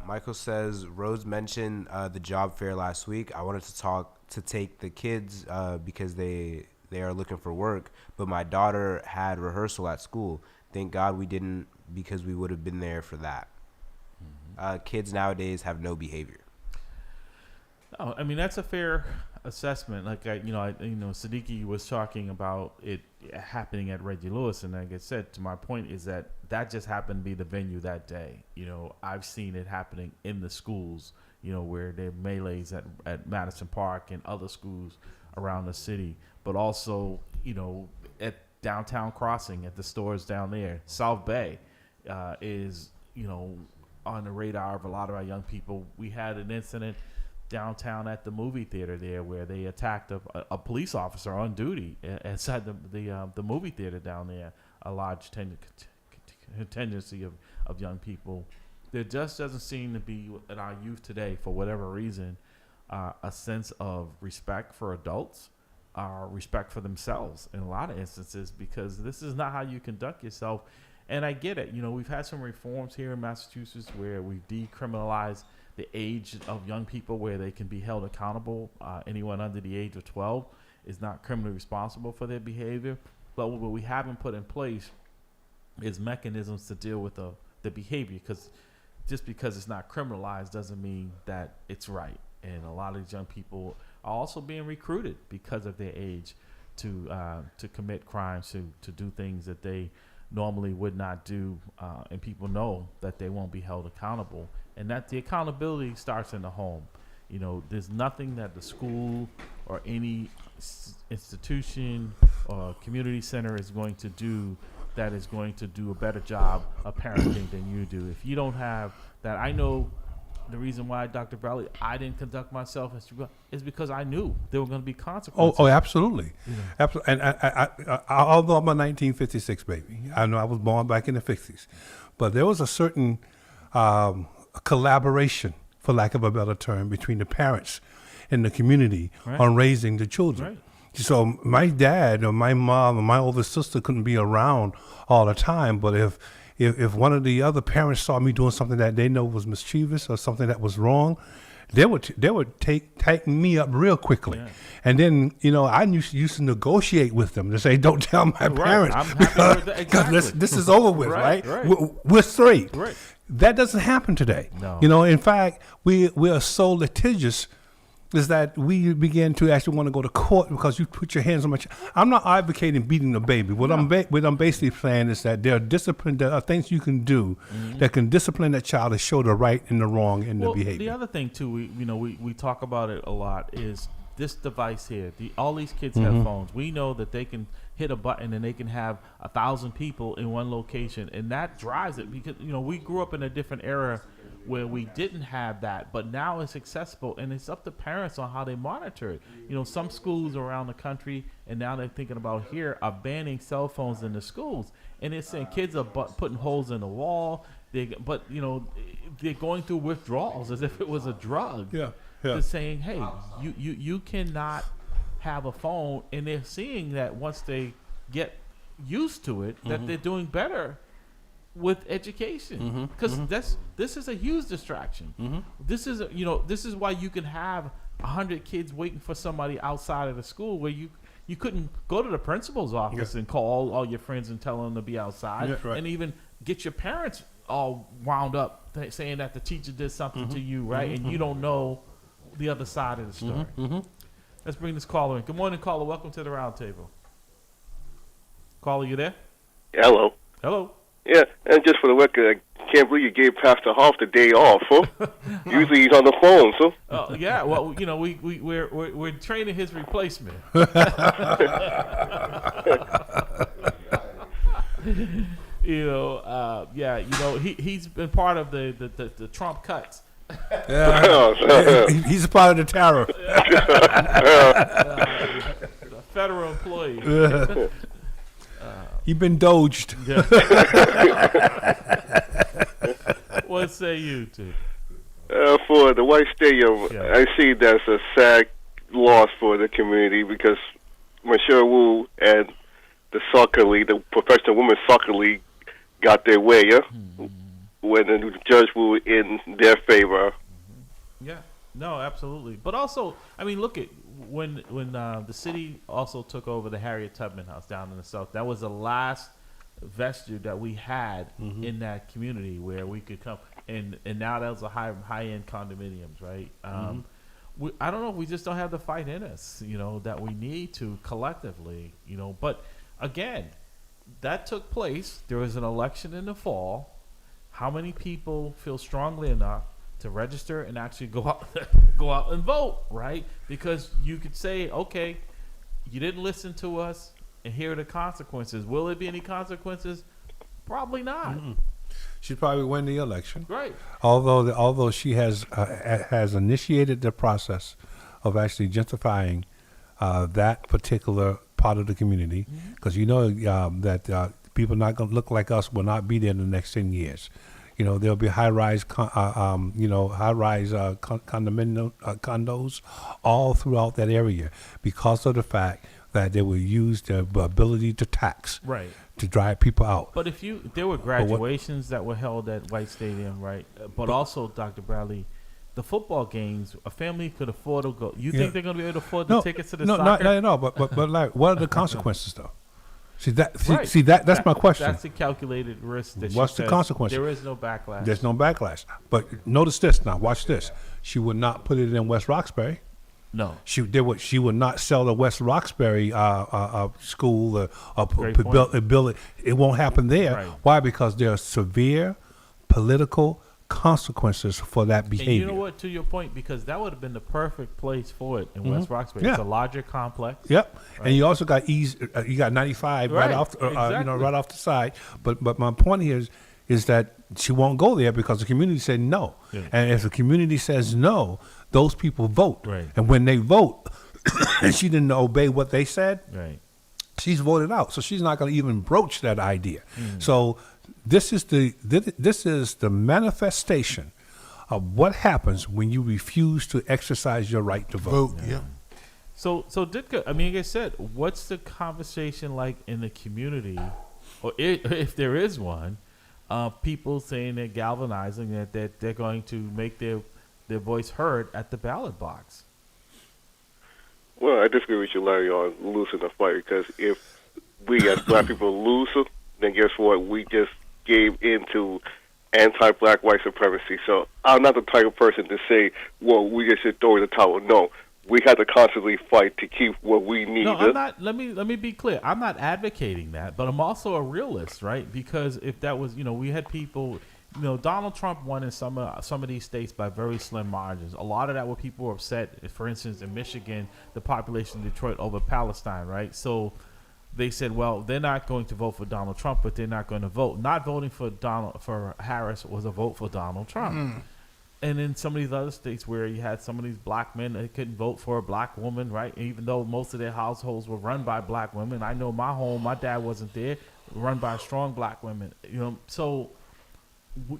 Michael says Rose mentioned the job fair last week. I wanted to take the kids because they are looking for work, but my daughter had rehearsal at school. Thank God we didn't, because we would have been there for that. Kids nowadays have no behavior. No, I mean that's a fair assessment. Like Siddiqui was talking about it happening at Reggie Lewis, and like I said, to my point is that just happened to be the venue that day. I've seen it happening in the schools. Where there are melees at Madison Park and other schools around the city, but also at Downtown Crossing at the stores down there. South Bay is on the radar of a lot of our young people. We had an incident downtown at the movie theater there where they attacked a police officer on duty inside the movie theater down there. A large tendency of young people. There just doesn't seem to be in our youth today, for whatever reason, a sense of respect for adults, respect for themselves in a lot of instances, because this is not how you conduct yourself. And I get it. We've had some reforms here in Massachusetts where we've decriminalized the age of young people where they can be held accountable. Anyone under the age of 12 is not criminally responsible for their behavior. But what we haven't put in place is mechanisms to deal with the behavior, because just because it's not criminalized doesn't mean that it's right. And a lot of these young people are also being recruited because of their age to commit crimes, to do things that they normally would not do, and people know that they won't be held accountable, and that the accountability starts in the home. There's nothing that the school or any institution or community center is going to do that is going to do a better job of parenting than you do. If you don't have that, I know the reason why, Dr. Bradley, I didn't conduct myself is because I knew there were going to be consequences. Oh, absolutely. Absolutely. And I, although I'm a 1956 baby, I know I was born back in the 50s, but there was a certain collaboration, for lack of a better term, between the parents and the community on raising the children. Right. So my dad or my mom or my older sister couldn't be around all the time, but if one of the other parents saw me doing something that they know was mischievous or something that was wrong, they would take me up real quickly. Yeah. And then, I used to negotiate with them to say, don't tell my parents. I'm happy with that. Because Exactly. this is over with, Right, right? right. We're straight. Right. That doesn't happen today. No. In fact, we are so litigious is that we begin to actually want to go to court because you put your hands on my child. I'm not advocating beating the baby. What I'm basically saying is that there are things you can do that can discipline that child to show the right and the wrong in the behavior. The other thing too, we talk about it a lot, is this device here. All these kids have phones. We know that they can hit a button and they can have 1,000 people in one location, and that drives it because we grew up in a different era where we didn't have that, but now it's accessible, and it's up to parents on how they monitor it. Some schools around the country, and now they're thinking about here, are banning cell phones in the schools, and it's saying kids are putting holes in the wall. They're going through withdrawals as if it was a drug. Yeah. They're saying, hey, you cannot have a phone, and they're seeing that once they get used to it, that they're doing better with education, because this is a huge distraction. This is why you can have 100 kids waiting for somebody outside of the school where you couldn't go to the principal's office and call all your friends and tell them to be outside, and even get your parents all wound up saying that the teacher did something to you, right? And you don't know the other side of the story. Let's bring this caller in. Good morning, caller. Welcome to the round table. Caller, you there? Hello. Hello. Yeah, and just for the record, I can't believe you gave Pastor Hoff the day off, huh? Usually he's on the phone, so. Oh yeah, well, we're training his replacement. He's been part of the Trump cuts. He's a part of the terror. The federal employee. You've been doged. What say you, T? For the White Stadium, I see that's a sad loss for the community because Michelle Wu and the soccer league, the professional women's soccer league, got their way, when the judge ruled in their favor. Yeah, no, absolutely. But also, I mean, look at when the city also took over the Harriet Tubman House down in the south. That was the last vesture that we had in that community where we could come, and now that was a high end condominiums, right? I don't know. We just don't have the fight in us, that we need to collectively, But again, that took place. There was an election in the fall. How many people feel strongly enough to register and actually go out and vote, right? Because you could say, okay, you didn't listen to us, and here are the consequences. Will there be any consequences? Probably not. She'd probably win the election, right? Although she has initiated the process of actually gentrifying that particular part of the community, because that people not going to look like us will not be there in the next 10 years. There'll be high-rise condos all throughout that area because of the fact that they will use their ability to tax to drive people out. But there were graduations that were held at White Stadium, right? But also, Dr. Bradley, the football games, a family could afford to go. You think they're going to be able to afford the tickets to the soccer? Not at all. But like, what are the consequences, though? That's my question. That's the calculated risk. What's the consequence? There is no backlash. There's no backlash. But notice this now. Watch this. She would not put it in West Roxbury. No. She would not sell the West Roxbury school or build it. It won't happen there. Right. Why? Because there are severe political consequences for that behavior. And you know what? To your point, because that would have been the perfect place for it in West Roxbury. Yeah. It's a larger complex. Yep. Right. And you also got you got 95 right off right off the side. But my point here is that she won't go there because the community said no. Yeah. And if the community says no, those people vote. Right. And when they vote, and she didn't obey what they said, right, she's voted out. So she's not going to even broach that idea. So this is the manifestation of what happens when you refuse to exercise your right to vote. Yeah. So Ditka, I mean, like I said, what's the conversation like in the community, or if there is one? People saying they're galvanizing, that they're going to make their their voice heard at the ballot box. Well, I disagree with you, Larry, on losing the fight, because if we as black people lose it, then guess what? We just gave into anti-black white supremacy. So I'm not the type of person to say, well, we just should throw in the towel. No, we have to constantly fight to keep what we need. No, I'm not. Let me be clear. I'm not advocating that, but I'm also a realist, right? Because if that was, we had people. Donald Trump won in some of these states by very slim margins. A lot of that were people were upset. For instance, in Michigan, the population of Detroit over Palestine, right? So they said, well, they're not going to vote for Donald Trump, but they're not going to vote. Not voting for Harris was a vote for Donald Trump. And in some of these other states where you had some of these black men that couldn't vote for a black woman, right? Even though most of their households were run by black women. I know my home, my dad wasn't there, run by strong black women. So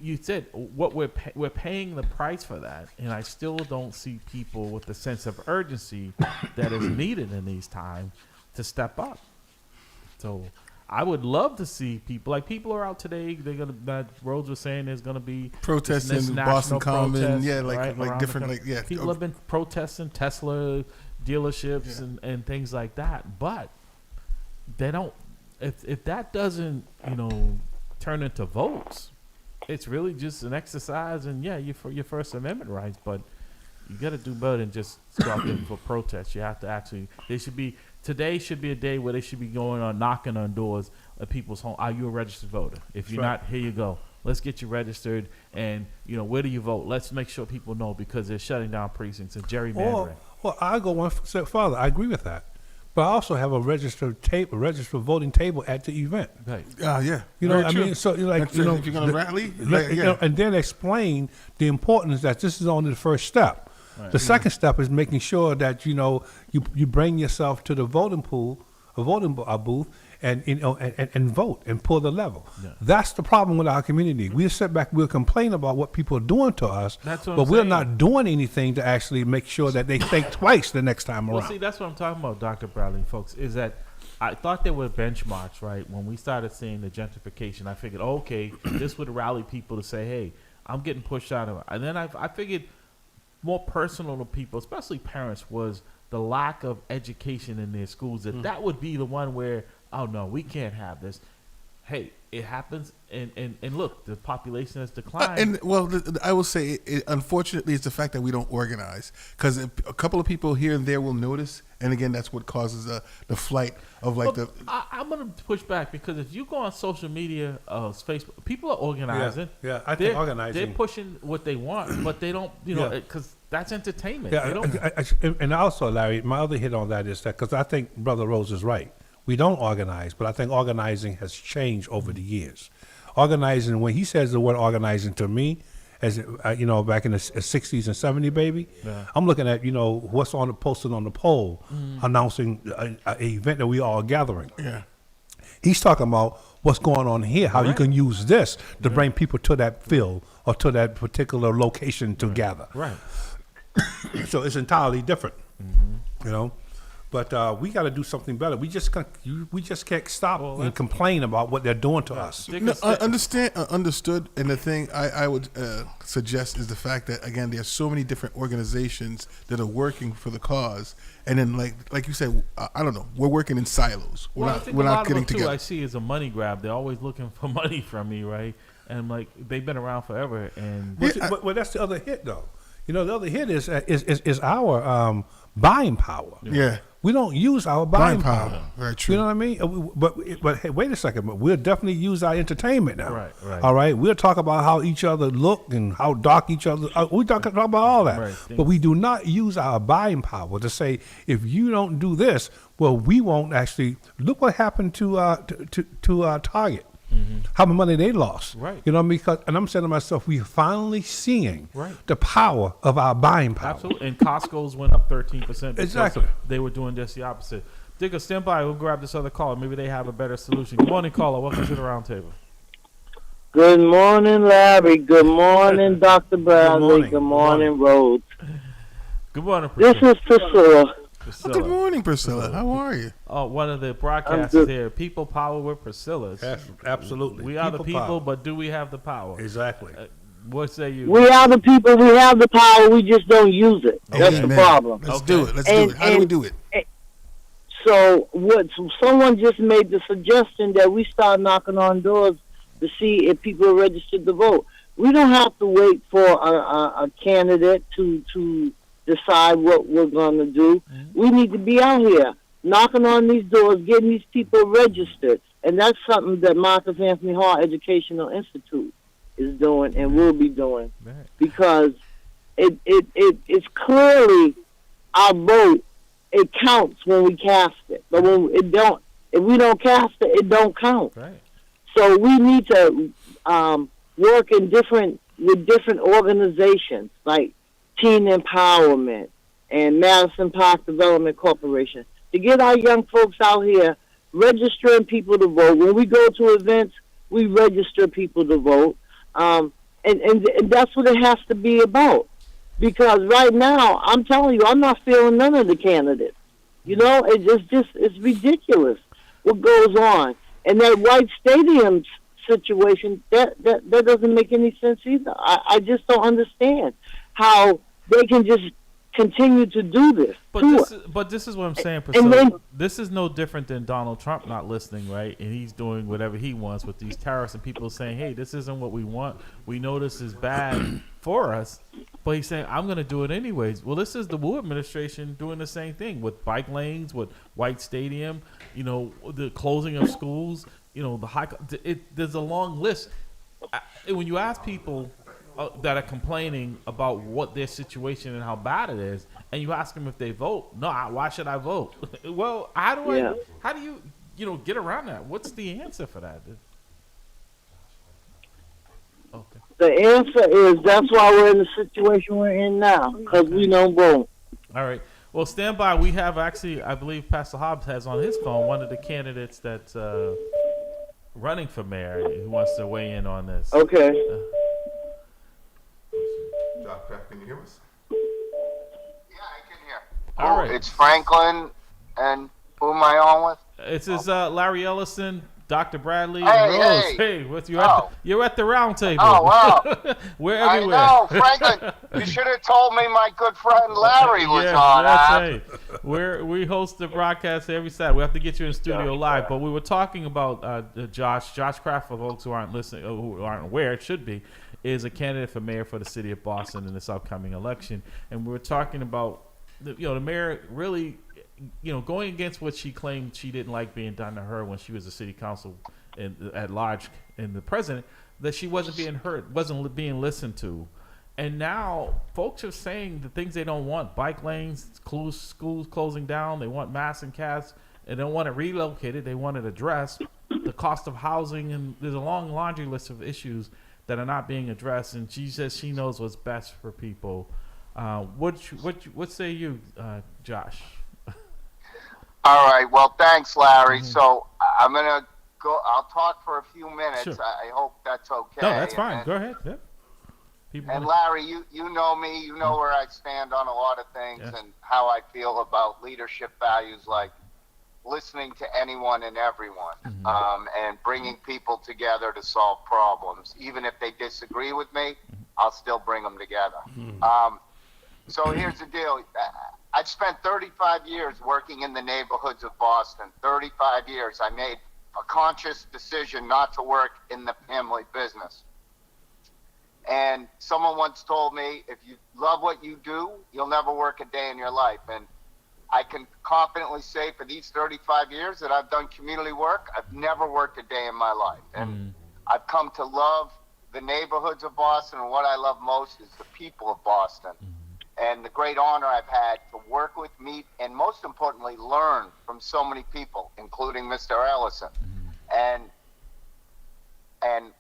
you said what we're paying the price for that, and I still don't see people with the sense of urgency that is needed in these times to step up. So I would love to see people are out today. They're gonna. That Rhodes was saying there's gonna be protesting in Boston Common, like different, People have been protesting Tesla dealerships and things like that, but they don't. If that doesn't turn into votes, it's really just an exercise, and for your First Amendment rights, but you got to do better than just go out there for protests. You have to actually. Today should be a day where they should be going on knocking on doors of people's home. Are you a registered voter? If you're not, here you go. Let's get you registered, and where do you vote? Let's make sure people know, because they're shutting down precincts and gerrymandering. Well, I go one step further. I agree with that. But I also have a registered voting table at the event. Right. Yeah. You know what I mean? So, if you're going to rally, and then explain the importance that this is only the first step. Right. The second step is making sure that you bring yourself to the voting pool, a voting booth, and vote and pull the level. Yeah. That's the problem with our community. We'll sit back, we'll complain about what people are doing to us, but we're not doing anything to actually make sure that they think twice the next time around. Well, see, that's what I'm talking about, Dr. Bradley, folks, is that I thought there were benchmarks, right? When we started seeing the gentrification, I figured, okay, this would rally people to say, hey, I'm getting pushed out of it. And then I figured more personal to people, especially parents, was the lack of education in their schools. That would be the one where, oh no, we can't have this. Hey, it happens, and look, the population has declined. I will say, unfortunately, it's the fact that we don't organize, because a couple of people here and there will notice, and again, that's what causes the flight of I'm going to push back, because if you go on social media, Facebook, people are organizing. Yeah, I think organizing. They're pushing what they want, but they don't, because that's entertainment. Yeah, and also, Larry, my other hit on that is that, because I think Brother Rose is right. We don't organize, but I think organizing has changed over the years. Organizing, when he says the word organizing to me, as back in the 60s and 70s, baby, I'm looking at what's posted on the pole, announcing an event that we all are gathering. Yeah, he's talking about what's going on here, how you can use this to bring people to that field or to that particular location to gather. Right. So it's entirely different, But we got to do something better. We just can't stop and complain about what they're doing to us. Understood. And the thing I would suggest is the fact that, again, there's so many different organizations that are working for the cause, and then like you said, I don't know, we're working in silos. We're not getting together. I see is a money grab. They're always looking for money from me, right? And they've been around forever. And but that's the other hit, though. The other hit is our buying power. Yeah. We don't use our buying power. Very true. You know what I mean? But hey, wait a second. But we'll definitely use our entertainment now. Right. All right. We'll talk about how each other look and how dark each other. We talk about all that. Right. But we do not use our buying power to say, if you don't do this, well, we won't actually. Look what happened to Target. Mm-hmm. How much money they lost. Right. And I'm saying to myself, we're finally seeing the power of our buying power. Absolutely. And Costco's went up 13%. Exactly. They were doing just the opposite. Digger, stand by. We'll grab this other caller. Maybe they have a better solution. Good morning, caller. Welcome to the round table. Good morning, Larry. Good morning, Dr. Bradley. Good morning, Rhodes. Good morning, Priscilla. This is Priscilla. Good morning, Priscilla. How are you? Oh, one of the broadcasters here. People power with Priscilla. Absolutely. We are the people, but do we have the power? Exactly. What say you? We are the people. We have the power. We just don't use it. That's the Amen. problem. Let's do it. Let's do it. How do we do it? So someone just made the suggestion that we start knocking on doors to see if people are registered to vote. We don't have to wait for a candidate to decide what we're going to do. Mm-hmm. We need to be out here knocking on these doors, getting these people registered. And that's something that Marcus Anthony Hall Educational Institute is doing and will be doing, because it's clearly our vote. It counts when we cast it, but when if we don't cast it, it don't count. Right. So we need to work with different organizations like Teen Empowerment and Madison Park Development Corporation to get our young folks out here registering people to vote. When we go to events, we register people to vote, and that's what it has to be about. Because right now, I'm telling you, I'm not feeling none of the candidates. You know, it's ridiculous what goes on. And that White Stadium situation, that doesn't make any sense either. I just don't understand how they can just continue to do this. But this is what I'm saying, Priscilla. This is no different than Donald Trump not listening, right? And he's doing whatever he wants with these tariffs, and people saying, hey, this isn't what we want. We know this is bad for us. But he's saying, I'm going to do it anyways. Well, this is the Wu administration doing the same thing with bike lanes, with White Stadium, the closing of schools, there's a long list. When you ask people that are complaining about what their situation and how bad it is, and you ask them if they vote, no, why should I vote? Well, how do you get around that? What's the answer for that? Okay. The answer is that's why we're in the situation we're in now, because we don't vote. All right. Well, stand by. We have actually, I believe Pastor Hobbs has on his phone one of the candidates that's running for mayor who wants to weigh in on this. Okay. Josh, can you hear us? Yeah, I can hear. All right. It's Franklin, and who am I on with? It's Larry Ellison, Dr. Bradley, Hey, and Rose. hey. Hey, Oh. you're at the round table. Oh, wow. We're I everywhere. know, Franklin. You should have told me my good friend Larry was on. That's right. We host the broadcast every Saturday. We have to get you in studio live. But we were talking about Josh Kraft, for folks who aren't listening, who aren't aware, it should be, is a candidate for mayor for the city of Boston in this upcoming election. And we were talking about the mayor really, going against what she claimed she didn't like being done to her when she was a city council at large and the president, that she wasn't being heard, wasn't being listened to. And now folks are saying the things they don't want: bike lanes, schools closing down. They want mass and cats, and they don't want it relocated. They want it addressed. The cost of housing, and there's a long laundry list of issues that are not being addressed. And she says she knows what's best for people. What say you, Josh? All right. Well, thanks, Larry. Mm-hmm. So I'm going to go. I'll talk for a few minutes. Sure. I hope that's okay. No, that's fine. Go ahead. Yep. And Larry, you know me. You know where I stand on a lot of things and how I feel about leadership values like listening to anyone and everyone, and bringing people together to solve problems. Even if they disagree with me, I'll still bring them together. So here's the deal. I've spent 35 years working in the neighborhoods of Boston. 35 years. I made a conscious decision not to work in the family business. And someone once told me, if you love what you do, you'll never work a day in your life. And I can confidently say for these 35 years that I've done community work, I've never worked a day in my life. And I've come to love the neighborhoods of Boston, and what I love most is the people of Boston. And the great honor I've had to work with, meet, and most importantly, learn from so many people, including Mr. Ellison. And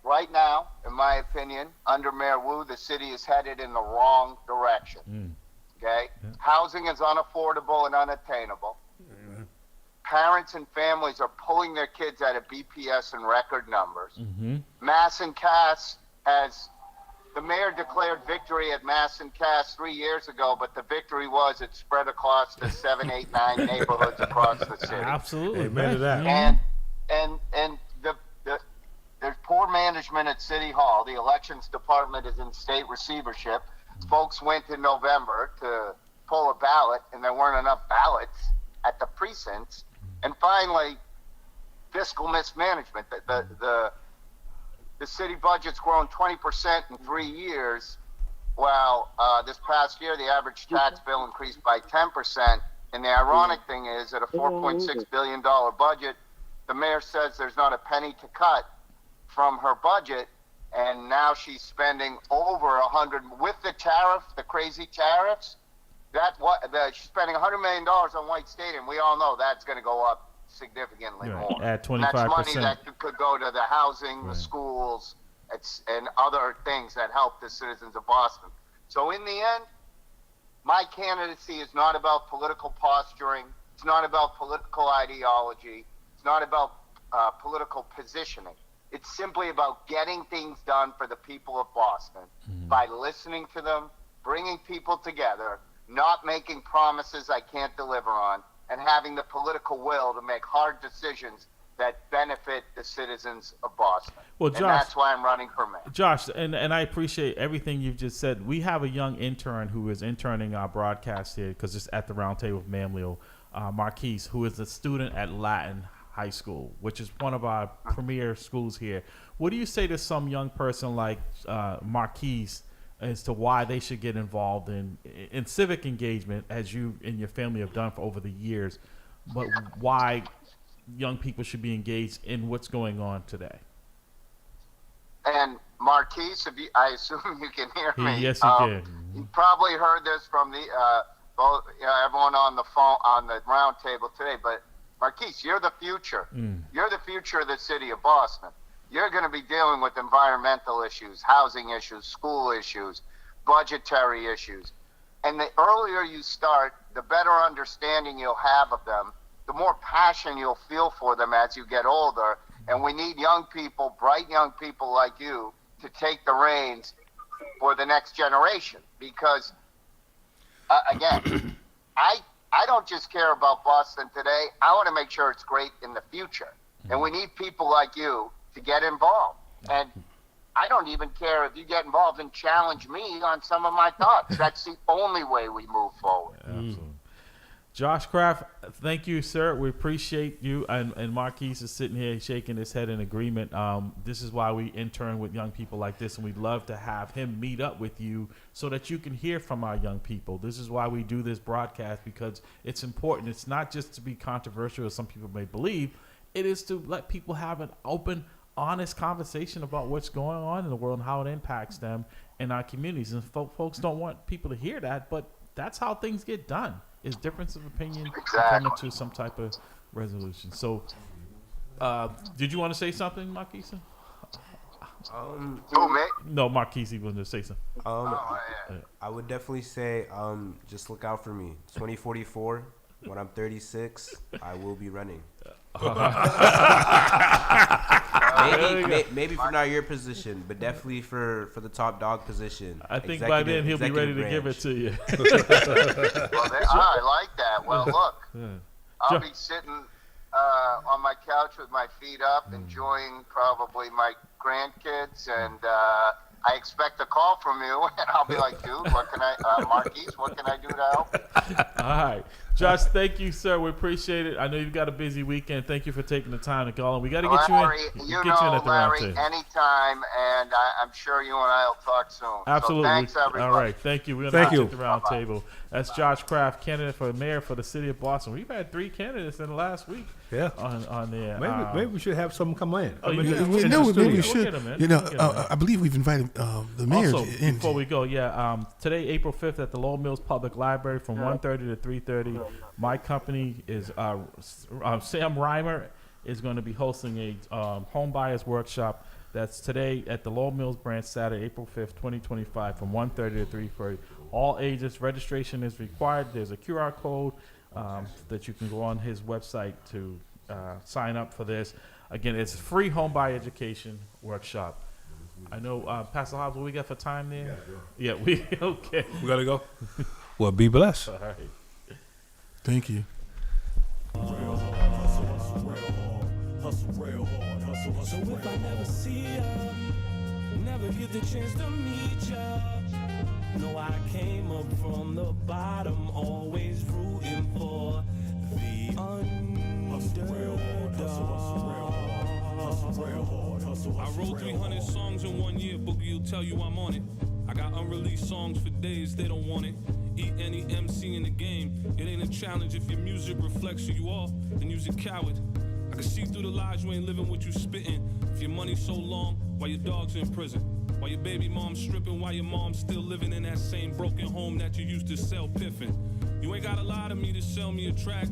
right now, in my opinion, under Mayor Wu, the city is headed in the wrong direction. Okay? Housing is unaffordable and unattainable. Parents and families are pulling their kids out of BPS in record numbers. Mass and Cass the mayor declared victory at Mass and Cass 3 years ago, but the victory was it spread across the 7, 8, 9 neighborhoods across the city. Absolutely. Amen to that. And poor management at City Hall. The elections department is in state receivership. Folks went in November to pull a ballot, and there weren't enough ballots at the precincts. And finally, fiscal mismanagement. The city budget's grown 20% in 3 years, while this past year the average tax bill increased by 10%. And the ironic thing is, at a $4.6 billion budget, the mayor says there's not a penny to cut from her budget, and now she's spending over $100 with the crazy tariffs. She's spending $100 million on White Stadium. We all know that's going to go up significantly more. At 25%. And that's money that could go to the housing, the schools, and other things that help the citizens of Boston. So in the end, my candidacy is not about political posturing. It's not about political ideology. It's not about political positioning. It's simply about getting things done for the people of Boston by listening to them, bringing people together, not making promises I can't deliver on, and having the political will to make hard decisions that benefit the citizens of Boston. Well, Josh, and that's why I'm running for mayor. Josh, and I appreciate everything you've just said. We have a young intern who is interning our broadcast here because it's at the round table with MAMLEO, Marquise, who is a student at Latin High School, which is one of our premier schools here. What do you say to some young person like Marquise as to why they should get involved in civic engagement, as you and your family have done for over the years, but why young people should be engaged in what's going on today? And Marquise, I assume you can hear me. Yes, you can. You probably heard this from the everyone on the phone on the round table today. But Marquise, you're the future. You're the future of the city of Boston. You're going to be dealing with environmental issues, housing issues, school issues, budgetary issues. And the earlier you start, the better understanding you'll have of them, the more passion you'll feel for them as you get older. And we need young people, bright young people like you, to take the reins for the next generation. Because, again, I don't just care about Boston today. I want to make sure it's great in the future. And we need people like you to get involved. And I don't even care if you get involved and challenge me on some of my thoughts. That's the only way we move forward. Absolutely. Josh Kraft, thank you, sir. We appreciate you. And Marquise is sitting here shaking his head in agreement. This is why we intern with young people like this, and we'd love to have him meet up with you so that you can hear from our young people. This is why we do this broadcast, because it's important. It's not just to be controversial, as some people may believe. It is to let people have an open, honest conversation about what's going on in the world and how it impacts them in our communities. And folks don't want people to hear that, but that's how things get done. Is difference of opinion coming to some type of resolution. So, did you want to say something, Marquise? Who, me? No, Marquise wanted to say something. I would definitely say, just look out for me. 2044, when I'm 36, I will be running. Maybe for not your position, but definitely for the top dog position. I think by then he'll be ready to give it to you. I like that. Well, look, I'll be sitting on my couch with my feet up, enjoying probably my grandkids, and I expect a call from you, and I'll be like, dude, Marquise, what can I do to help? All right. Josh, thank you, sir. We appreciate it. I know you've got a busy weekend. Thank you for taking the time to call. And we got to get Larry, you in. Get you in at the round table. Anytime, and I'm sure you and I will talk soon. Absolutely. So thanks, everybody. All right. Thank you. We're going to get the round table. That's Josh Kraft, candidate for mayor for the city of Boston. We've had 3 candidates in the last week. Yeah. On there. Maybe we should have someone come in. Maybe we should. I believe we've invited the mayor in. Before we go, today, April 5th, at the Lowell Mills Public Library from 1:30 to 3:30. My company is Sam Reimer is going to be hosting a home buyers workshop. That's today at the Lowell Mills branch, Saturday, April 5th, 2025, from 1:30 to 3:30. All ages. Registration is required. There's a QR code that you can go on his website to sign up for this. Again, it's a free home buyer education workshop. I know, Pastor Hobbs, what we got for time there? Yeah, okay. We got to go? Well, be blessed. All right. Thank you. Hustle real hard, So if I never see ya, never get the chance to meet ya. No, I came up from the bottom, always rooting for the underdog. I wrote 300 songs in 1 year, Boogie will tell you I'm on it. I got unreleased songs for days, they don't want it. Eat any MC in the game, it ain't a challenge. If your music reflects who you are, then you's a coward. I can see through the lies you ain't living what you spitting. If your money's so long, why your dog's in prison? Why your baby mom's stripping, why your mom's still living in that same broken home that you used to sell piffin'? You ain't gotta lie to me to sell me a track.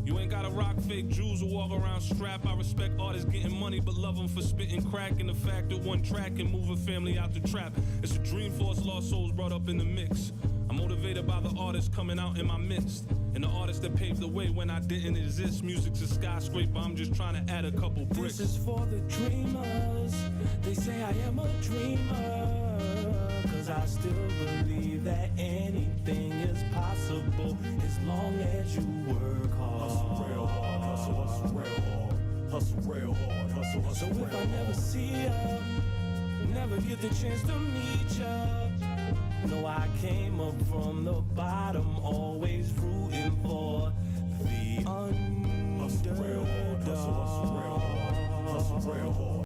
You ain't gotta rock fake jewels or walk around strapped. I respect artists getting money, but love them for spitting crack. And the fact that one track can move a family out the trap. It's a dream for us lost souls brought up in the mix. I'm motivated by the artists coming out in my midst. And the artists that paved the way when I didn't exist. Music's a skyscraper, I'm just trying to add a couple bricks. This is for the dreamers. They say I am a dreamer. Cause I still believe that anything is possible as long as you work hard. Hustle real hard, hustle real hard, hustle real hard, hustle. So if I never see ya, never get the chance to meet ya. No, I came up from the bottom, always rooting for the underdog. Hustle real hard, hustle real hard, hustle real hard.